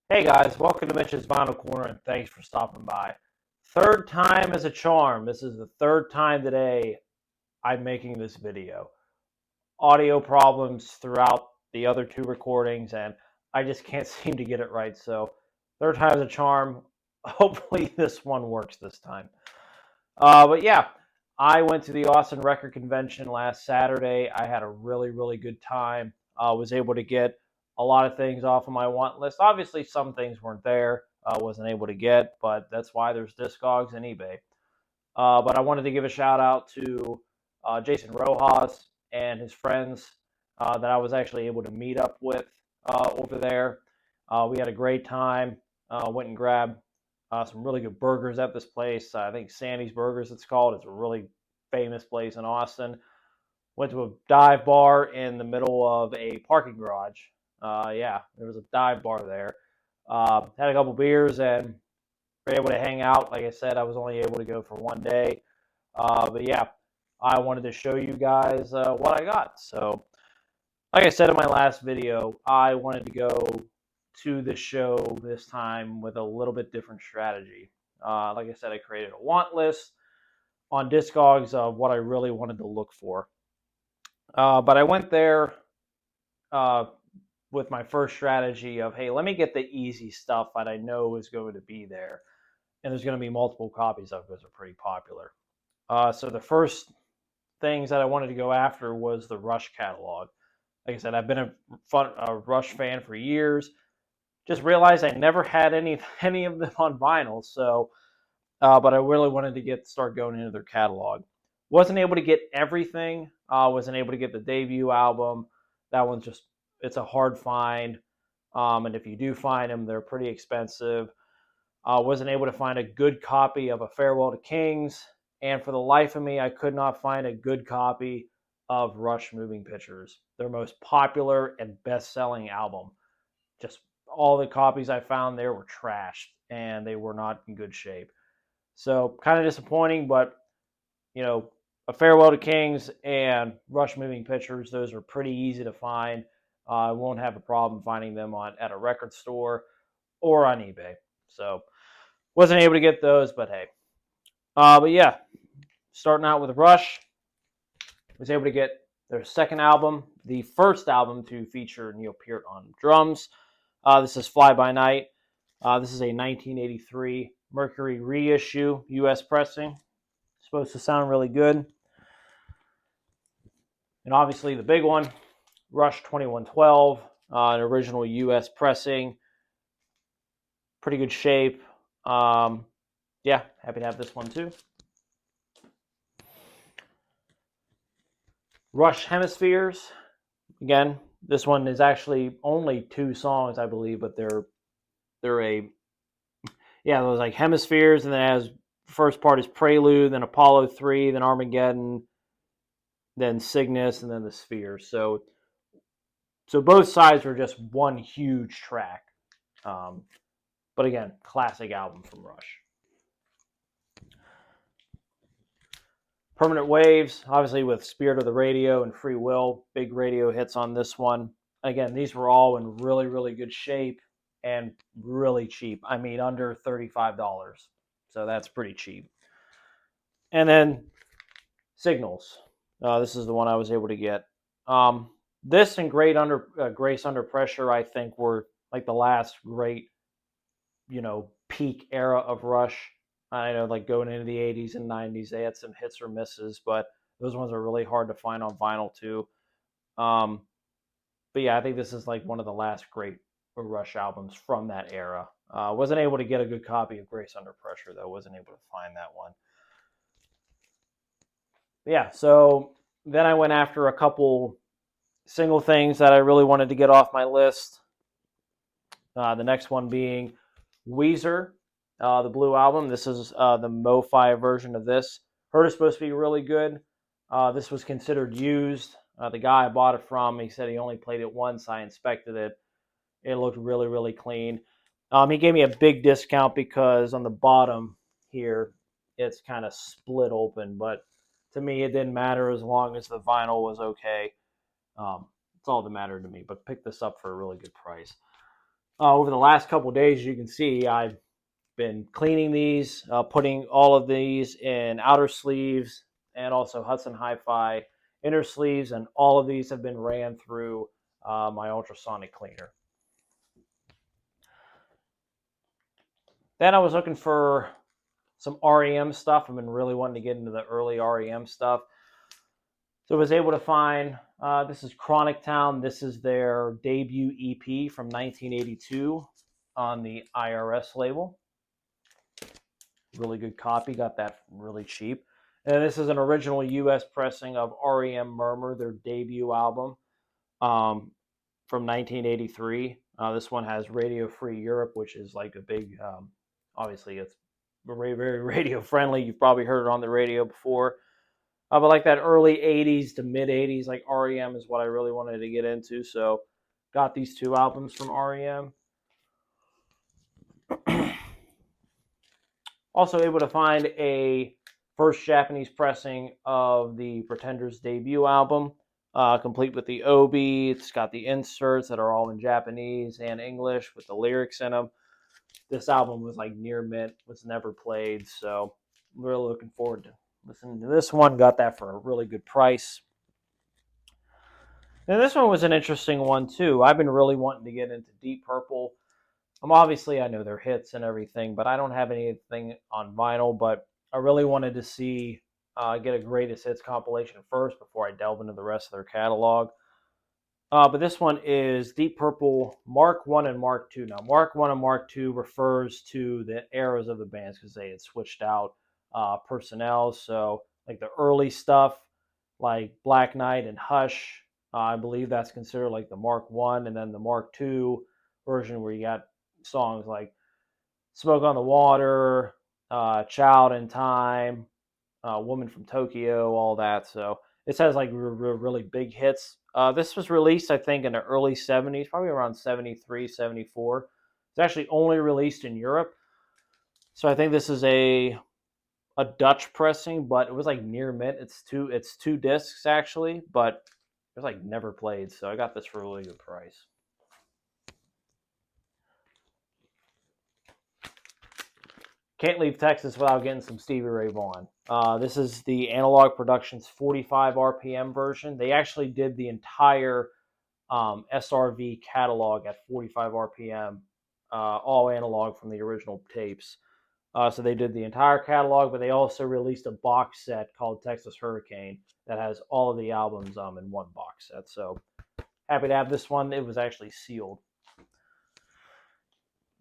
Hey guys, welcome to Mitch's Vinyl Corner and thanks for stopping by. Third time is a charm. This is the third time today I'm making this video. Audio problems throughout the other two recordings and I just can't seem to get it right. So third time is a charm. Hopefully this one works this time. But yeah, I went to the Austinb Record Convention last Saturday. I had a really good time. I was able to get a lot of things off of my want list. Obviously, some things weren't there. I wasn't able to get, but that's why there's Discogs and eBay. But I wanted to give a shout out to Jason Rojas and his friends that I was actually able to meet up with over there. We had a great time. Went and grabbed some really good burgers at this place. I think Sandy's Burgers it's called. It's a really famous place in Austin. Went to a dive bar in the middle of a parking garage. Yeah, there was a dive bar there. Had a couple beers and were able to hang out. Like I said, I was only able to go for one day. But yeah, I wanted to show you guys what I got. So, like I said in my last video, I wanted to go to the show this time with a little bit different strategy. Like I said, I created a want list on Discogs of what I really wanted to look for. But I went there uh, with my first strategy of, hey, let me get the easy stuff that I know is going to be there. And there's going to be multiple copies of because they're pretty popular. So the first things that I wanted to go after was the Rush catalog. Like I said, I've been a Rush fan for years. Just realized I never had any of them on vinyl, so but I really wanted to start going into their catalog. Wasn't able to get everything. Wasn't able to get the debut album. That one's just it's a hard find, and if you do find them, they're pretty expensive. Wasn't able to find a good copy of A Farewell to Kings, and for the life of me, I could not find a good copy of Rush Moving Pictures, their most popular and best-selling album. Just all the copies I found there were trashed, and they were not in good shape. So kind of disappointing, but you know, A Farewell to Kings and Rush Moving Pictures, those are pretty easy to find. I won't have a problem finding them at a record store or on eBay. So wasn't able to get those, but hey. But yeah, starting out with Rush, was able to get their second album, the first album to feature Neil Peart on drums. This is Fly By Night. This is a 1983 Mercury reissue, U.S. pressing. Supposed to sound really good. And obviously the big one, Rush 2112, an original U.S. pressing. Pretty good shape. Yeah, happy to have this one too. Rush Hemispheres. Again, this one is actually only 2 songs, I believe, but they're a yeah, it was like Hemispheres, and then as first part is Prelude, then Apollo 3, then Armageddon, then Cygnus, and then the Sphere. So both sides were just one huge track. But again, classic album from Rush. Permanent Waves, obviously with Spirit of the Radio and Free Will, big radio hits on this one. Again, these were all in really good shape and really cheap. I mean, under $35. So that's pretty cheap. And then Signals. This is the one I was able to get. This and Grace Under Pressure, I think, were like the last great, peak era of Rush. I know, like going into the 80s and 90s, they had some hits or misses, but those ones are really hard to find on vinyl too. But yeah, I think this is like one of the last great Rush albums from that era. Wasn't able to get a good copy of Grace Under Pressure, though. Wasn't able to find that one. But yeah, so then I went after a couple single things that I really wanted to get off my list. The next one being Weezer, the Blue Album. This is the Mo-Fi version of this. Heard it's supposed to be really good. This was considered used. The guy I bought it from, he said he only played it once. I inspected it. It looked really clean. He gave me a big discount because on the bottom here, it's kind of split open. But to me, it didn't matter as long as the vinyl was okay. It's all that mattered to me. But picked this up for a really good price. Over the last couple of days, you can see I've been cleaning these, putting all of these in outer sleeves and also Hudson Hi-Fi inner sleeves, and all of these have been ran through my ultrasonic cleaner. Then I was looking for some REM stuff. I've been really wanting to get into the early REM stuff. So I was able to find, this is Chronic Town. This is their debut EP from 1982 on the IRS label. Really good copy, got that really cheap. And this is an original US pressing of REM Murmur, their debut album from 1983. This one has Radio Free Europe, which is like a big, obviously it's very, very radio friendly. You've probably heard it on the radio before. But like that early 80s to mid 80s, like REM is what I really wanted to get into. So got these two albums from REM. Also able to find a first Japanese pressing of the Pretenders' debut album, complete with the obi. It's got the inserts that are all in Japanese and English with the lyrics in them. This album was like near mint, was never played, so I'm really looking forward to listening to this one. Got that for a really good price. And this one was an interesting one too. I've been really wanting to get into Deep Purple. Obviously, I know their hits and everything, but I don't have anything on vinyl. But I really wanted to see, get a greatest hits compilation first before I delve into the rest of their catalog. But this one is Deep Purple Mark I and Mark II. Now, Mark I and Mark II refers to the eras of the bands because they had switched out personnel. So, like the early stuff, like Black Knight and Hush, I believe that's considered like the Mark I, and then the Mark II version where you got songs like Smoke on the Water, Child in Time, Woman from Tokyo, all that. So this has like really big hits. This was released, I think, in the early 70s, probably around 73, 74. It's actually only released in Europe. So I think this is a Dutch pressing, but it was like near mint. It's two discs actually, but it was like never played. So I got this for a really good price. Can't leave Texas without getting some Stevie Ray Vaughan. This is the Analog Productions 45 RPM version. They actually did the entire SRV catalog at 45 RPM, all analog from the original tapes. So they did the entire catalog, but they also released a box set called Texas Hurricane that has all of the albums in one box set. So happy to have this one. It was actually sealed.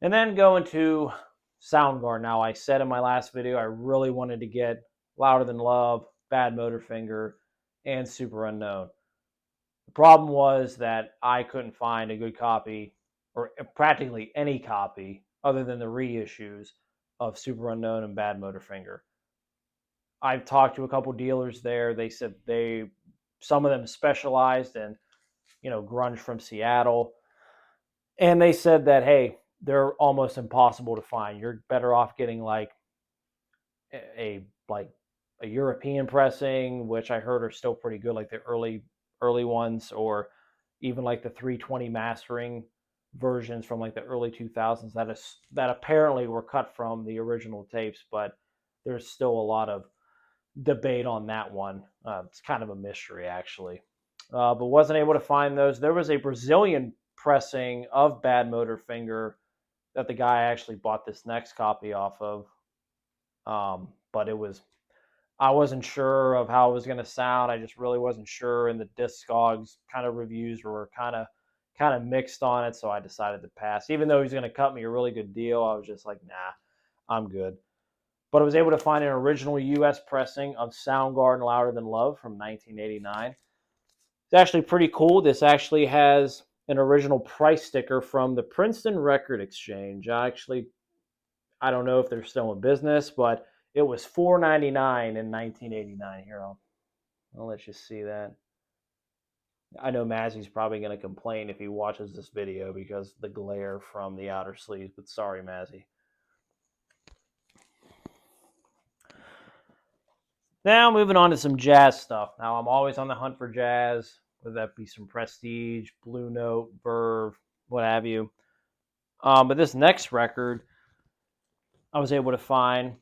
And then going to Soundgarden. Now, I said in my last video, I really wanted to get Louder Than Love, Bad Motorfinger, and Super Unknown. The problem was that I couldn't find a good copy, or practically any copy, other than the reissues of Super Unknown and Bad Motorfinger. I've talked to a couple dealers there. They said some of them specialized in, grunge from Seattle. And they said that, hey, they're almost impossible to find. You're better off getting like a European pressing, which I heard are still pretty good, like the early ones, or even like the 320 mastering versions from like the early 2000s that apparently were cut from the original tapes, but there's still a lot of debate on that one. It's kind of a mystery actually, but wasn't able to find those. There was a Brazilian pressing of Bad Motorfinger that the guy actually bought this next copy off of. But I wasn't sure of how it was going to sound. I just really wasn't sure, and the Discogs kind of reviews were kind of mixed on it, so I decided to pass. Even though he's going to cut me a really good deal, I was just like, nah, I'm good. But I was able to find an original U.S. pressing of Soundgarden Louder Than Love from 1989. It's actually pretty cool. This actually has an original price sticker from the Princeton Record Exchange. I don't know if they're still in business, but it was $4.99 in 1989. Here, I'll let you see that. I know Mazzy's probably going to complain if he watches this video because of the glare from the outer sleeves, but sorry, Mazzy. Now, moving on to some jazz stuff. Now, I'm always on the hunt for jazz, whether that be some Prestige, Blue Note, Verve, what have you. But this next record, I was able to find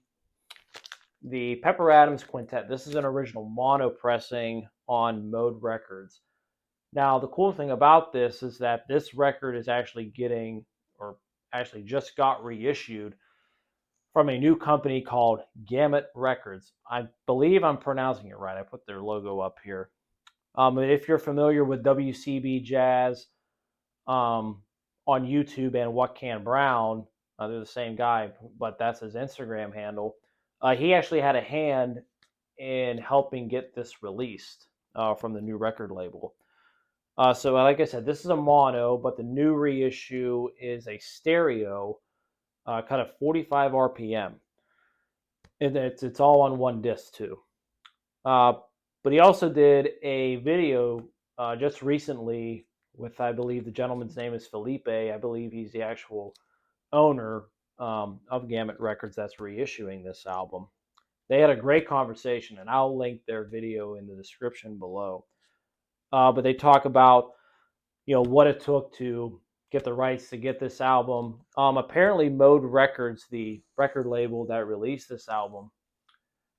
the Pepper Adams Quintet. This is an original mono pressing on Mode Records. Now, the cool thing about this is that this record is actually getting, or actually just got reissued from a new company called Gammaut Records. I believe I'm pronouncing it right. I put their logo up here. If you're familiar with WCB Jazz on YouTube and What Can Brown, they're the same guy, but that's his Instagram handle. He actually had a hand in helping get this released from the new record label. So like I said, this is a mono, but the new reissue is a stereo, kind of 45 RPM. And it's all on one disc too. But he also did a video just recently with, I believe the gentleman's name is Felipe. I believe he's the actual owner of Gammaut Records that's reissuing this album. They had a great conversation, and I'll link their video in the description below. But they talk about, what it took to get the rights to get this album. Apparently, Mode Records, the record label that released this album,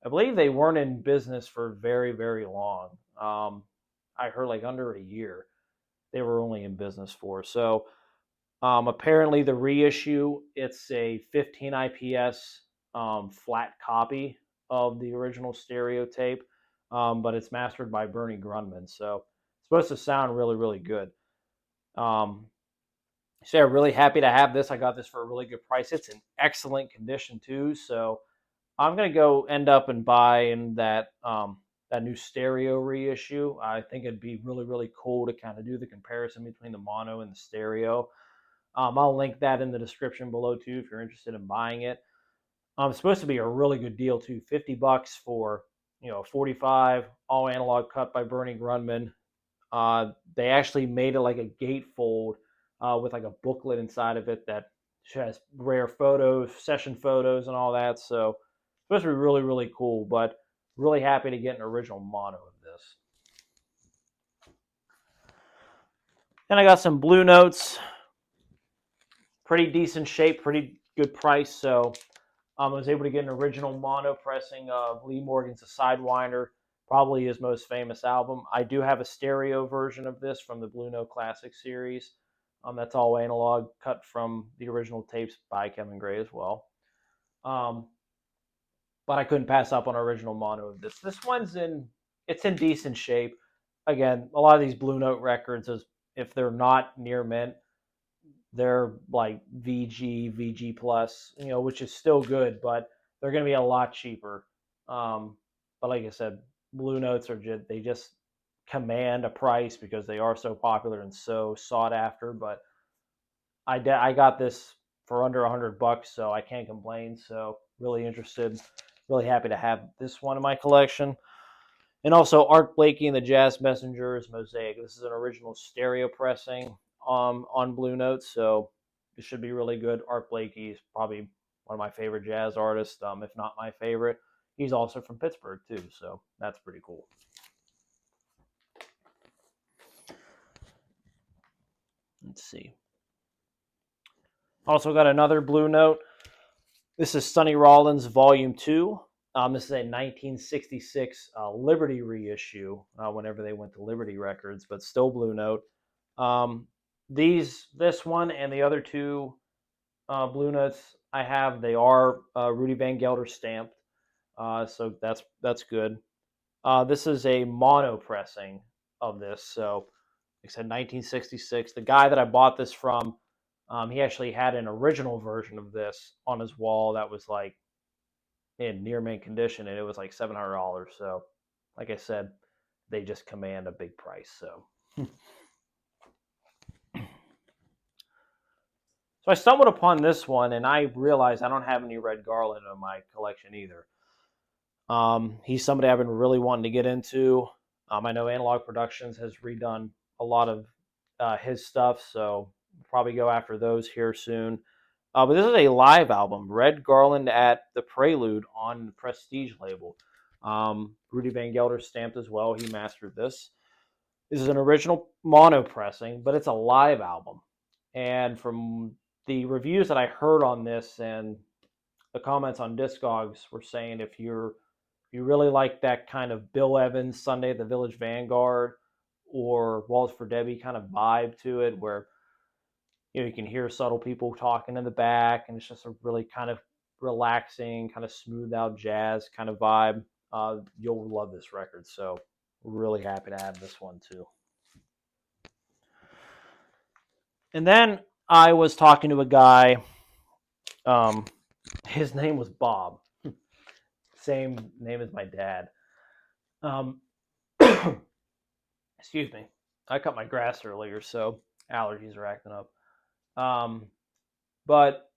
I believe they weren't in business for very, very long. I heard like under a year they were only in business for. So apparently the reissue, it's a 15 IPS flat copy of the original stereo tape, but it's mastered by Bernie Grundman. So it's supposed to sound really, really good. So I'm really happy to have this. I got this for a really good price. It's in excellent condition too. So I'm gonna go end up and buying that new stereo reissue. I think it'd be really, really cool to kind of do the comparison between the mono and the stereo. I'll link that in the description below too if you're interested in buying it. It's supposed to be a really good deal too. $50 for 45 all analog cut by Bernie Grundman. They actually made it like a gatefold with like a booklet inside of it that has rare photos, session photos, and all that. So it's supposed to be really, really cool. But really happy to get an original mono of this. And I got some Blue Notes. Pretty decent shape, pretty good price. So I was able to get an original mono pressing of Lee Morgan's A Sidewinder, probably his most famous album. I do have a stereo version of this from the Blue Note Classic series. That's all analog, cut from the original tapes by Kevin Gray as well. But I couldn't pass up on original mono of this. This one's in decent shape. Again, a lot of these Blue Note records, if they're not near mint, they're like VG plus, which is still good, but they're going to be a lot cheaper. But like I said, Blue Notes they just command a price because they are so popular and so sought after. But I got this for under $100, so I can't complain. So really interested, really happy to have this one in my collection. And also Art Blakey and the Jazz Messengers Mosaic. This is an original stereo pressing on Blue Notes, so it should be really good. Art Blakey is probably one of my favorite jazz artists, if not my favorite. He's also from Pittsburgh too, so that's pretty cool. Let's see. Also got another Blue Note. This is Sonny Rollins Volume 2. This is a 1966 Liberty reissue, whenever they went to Liberty Records, but still Blue Note. This one and the other two Blue Notes I have, they are Rudy Van Gelder stamped, so that's good. This is a mono pressing of this, so like I said, 1966. The guy that I bought this from, he actually had an original version of this on his wall that was like in near mint condition, and it was like $700. So, like I said, they just command a big price. So, so I stumbled upon this one, and I realized I don't have any Red Garland in my collection either. He's somebody I've been really wanting to get into. I know Analog Productions has redone a lot of his stuff, so we'll probably go after those here soon. But this is a live album, Red Garland at the Prelude on the Prestige label. Rudy Van Gelder stamped as well. He mastered this. This is an original mono pressing, but it's a live album. And from the reviews that I heard on this and the comments on Discogs were saying if you really like that kind of Bill Evans Sunday at the Village Vanguard or Waltz for Debbie kind of vibe to it, where you can hear subtle people talking in the back, and it's just a really kind of relaxing, kind of smooth out jazz kind of vibe. You'll love this record. So really happy to have this one too. And then I was talking to a guy. His name was Bob. Same name as my dad. Excuse me. I cut my grass earlier, so allergies are acting up. But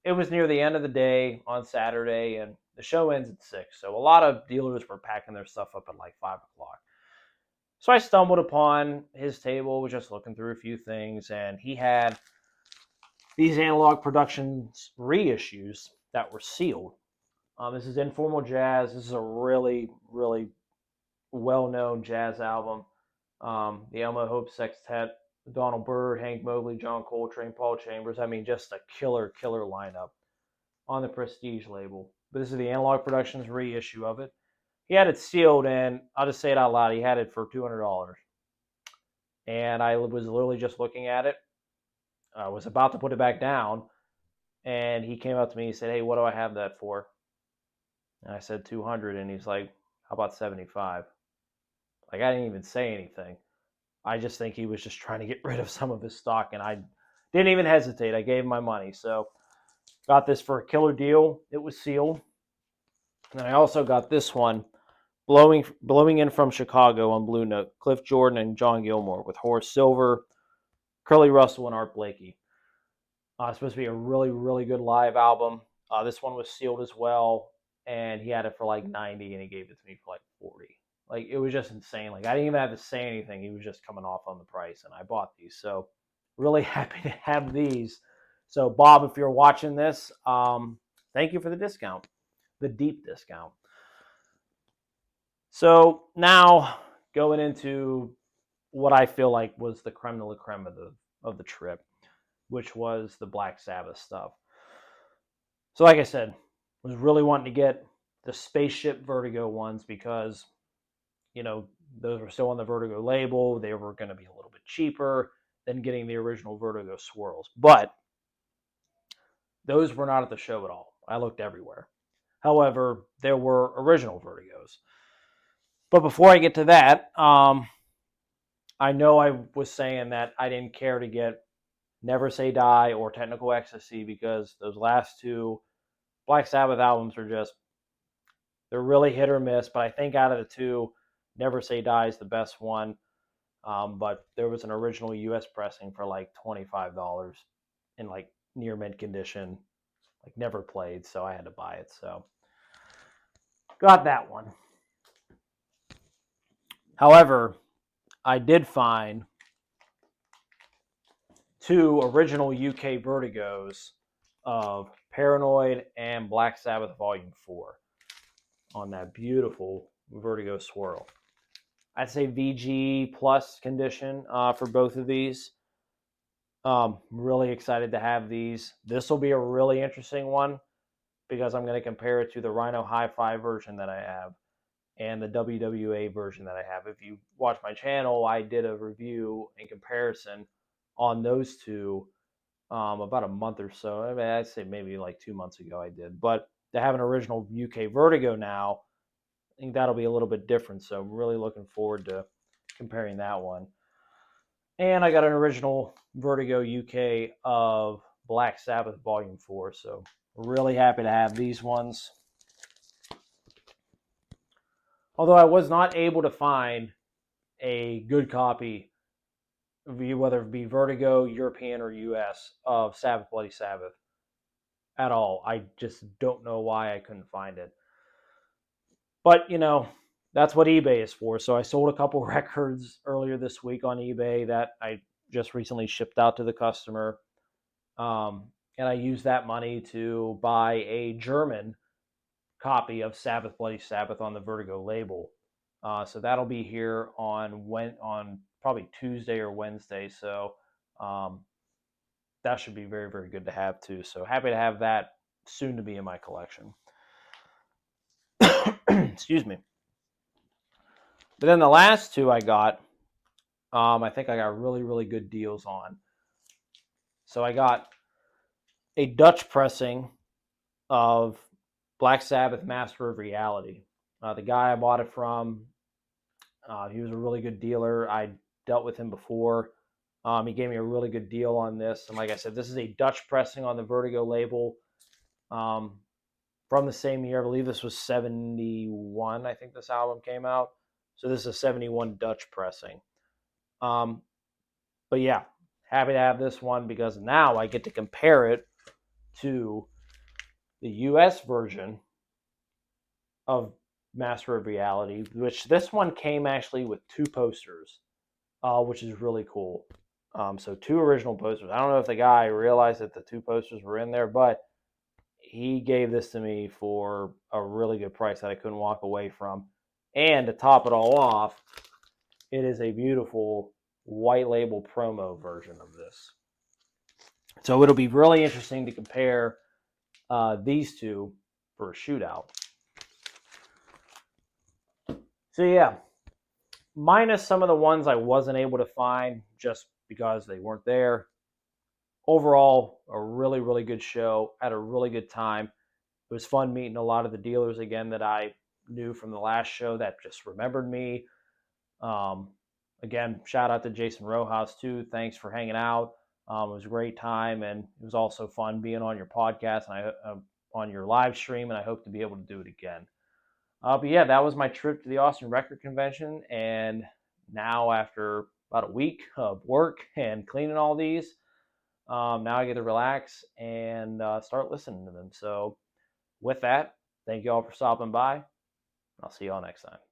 it was near the end of the day on Saturday, and the show ends at 6. So a lot of dealers were packing their stuff up at like 5 o'clock. So I stumbled upon his table, was just looking through a few things, and he had these Analog Productions reissues that were sealed. This is Informal Jazz. This is a really, really well-known jazz album. The Elmo Hope Sextet, Donald Byrd, Hank Mobley, John Coltrane, Paul Chambers. I mean, just a killer lineup on the Prestige label. But this is the Analog Productions reissue of it. He had it sealed, and I'll just say it out loud. He had it for $200. And I was literally just looking at it. I was about to put it back down, and he came up to me and said, "Hey, what do I have that for?" And I said 200, and he's like, "How about 75?" Like, I didn't even say anything. I just think he was just trying to get rid of some of his stock, and I didn't even hesitate. I gave him my money. So got this for a killer deal. It was sealed. And I also got this one, Blowing In From Chicago on Blue Note, Cliff Jordan and John Gilmore with Horace Silver, Curly Russell, and Art Blakey. It's supposed to be a really, really good live album. This one was sealed as well, and he had it for like 90, and he gave it to me for like 40. Like, it was just insane. Like, I didn't even have to say anything. He was just coming off on the price, and I bought these. So really happy to have these. So Bob, if you're watching this, thank you for the discount, the deep discount. So now going into what I feel like was the creme de la creme of the trip, which was the Black Sabbath stuff. So like I said, was really wanting to get the Spaceship Vertigo ones because, you know, those were still on the Vertigo label. They were going to be a little bit cheaper than getting the original Vertigo swirls. But those were not at the show at all. I looked everywhere. However, there were original Vertigos. But before I get to that, I know I was saying that I didn't care to get Never Say Die or Technical Ecstasy because those last two Black Sabbath albums are just, they're really hit or miss. But I think out of the two, Never Say Die is the best one. But there was an original US pressing for like $25 in like near mint condition, like never played, so I had to buy it. So got that one. However, I did find two original UK Vertigos of Paranoid and Black Sabbath Volume 4 on that beautiful Vertigo swirl. I'd say VG plus condition for both of these. Really excited to have these. This will be a really interesting one because I'm going to compare it to the Rhino Hi-Fi version that I have and the WWA version that I have. If you watch my channel, I did a review in comparison on those two about a month or so. I mean, I'd say maybe like 2 months ago I did. But to have an original UK Vertigo now, I think that'll be a little bit different. So I'm really looking forward to comparing that one. And I got an original Vertigo UK of Black Sabbath Volume 4. So really happy to have these ones. Although I was not able to find a good copy, whether it be Vertigo, European, or US, of Sabbath Bloody Sabbath at all. I just don't know why I couldn't find it. But, you know, that's what eBay is for. So I sold a couple records earlier this week on eBay that I just recently shipped out to the customer. And I used that money to buy a German copy of Sabbath Bloody Sabbath on the Vertigo label. So that'll be here on probably Tuesday or Wednesday. So that should be very, very good to have too. So happy to have that soon to be in my collection. Excuse me. But then the last two I got, I think I got really, really good deals on. So I got a Dutch pressing of Black Sabbath Master of Reality. The guy I bought it from, he was a really good dealer. I dealt with him before. He gave me a really good deal on this. And like I said, this is a Dutch pressing on the Vertigo label from the same year. I believe this was 71, I think this album came out. So this is a 71 Dutch pressing. But yeah, happy to have this one because now I get to compare it to the US version of Master of Reality, which this one came actually with 2 posters, which is really cool. So 2 original posters. I don't know if the guy realized that the 2 posters were in there, but he gave this to me for a really good price that I couldn't walk away from. And to top it all off, it is a beautiful white label promo version of this. So it'll be really interesting to compare these two for a shootout. So yeah, minus some of the ones I wasn't able to find just because they weren't there. Overall, a really, really good show. Had a really good time. It was fun meeting a lot of the dealers again that I knew from the last show that just remembered me. Again, shout out to Jason Rojas too. Thanks for hanging out. It was a great time, and it was also fun being on your podcast and on your live stream, and I hope to be able to do it again. But yeah, that was my trip to the Austinb Record Convention, and now after about a week of work and cleaning all these, now I get to relax and start listening to them. So with that, thank you all for stopping by. I'll see you all next time.